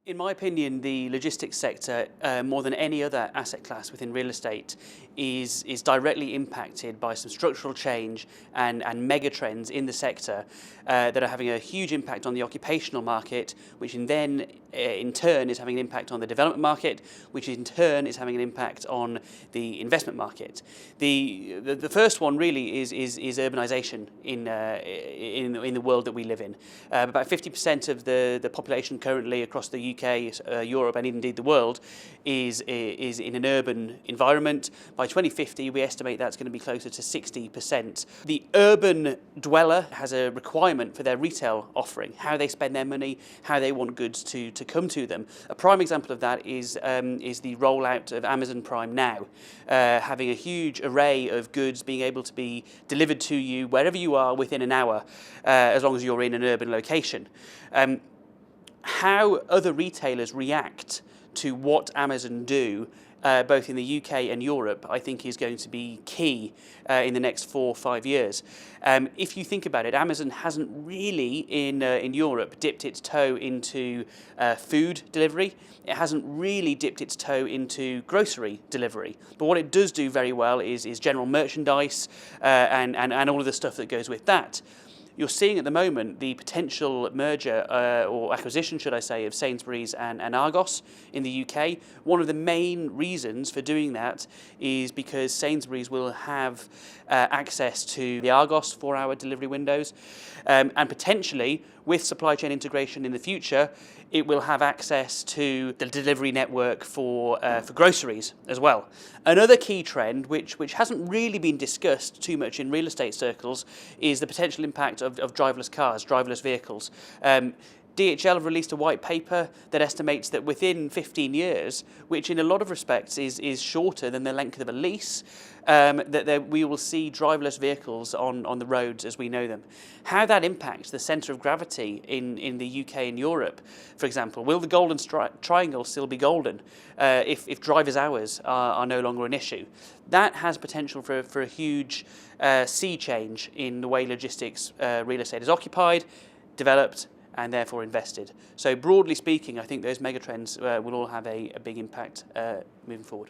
In my opinion, the logistics sector, more than any other asset class within real estate, is directly impacted by some structural change and megatrends in the sector that are having a huge impact on the occupational market, which in turn is having an impact on the development market, which in turn is having an impact on the investment market. The first one really is urbanisation in the world that we live in. About 50% of the population currently across the UK, Europe, and indeed the world is in an urban environment. By 2050, we estimate that's going to be closer to 60%. The urban dweller has a requirement for their retail offering, how they spend their money, how they want goods to come to them. A prime example of that is the rollout of Amazon Prime Now, having a huge array of goods being able to be delivered to you wherever you are within an hour, as long as you're in an urban location. How other retailers react to what Amazon do, both in the UK and Europe, I think is going to be key in the next 4 or 5 years. If you think about it, Amazon hasn't really in Europe dipped its toe into food delivery. It hasn't really dipped its toe into grocery delivery. But what it does do very well is general merchandise and all of the stuff that goes with that. You're seeing at the moment the potential merger or acquisition, should I say, of Sainsbury's and Argos in the UK. One of the main reasons for doing that is because Sainsbury's will have access to the Argos 4-hour delivery windows, and potentially with supply chain integration in the future, it will have access to the delivery network for groceries as well. Another key trend, which hasn't really been discussed too much in real estate circles, is the potential impact of driverless cars, driverless vehicles. DHL have released a white paper that estimates that within 15 years, which in a lot of respects is shorter than the length of a lease, that we will see driverless vehicles on the roads as we know them. How that impacts the centre of gravity in the UK and Europe, for example, will the golden triangle still be golden if driver's hours are no longer an issue? That has potential for a huge sea change in the way logistics real estate is occupied, developed, and therefore invested. So broadly speaking, I think those megatrends will all have a big impact moving forward.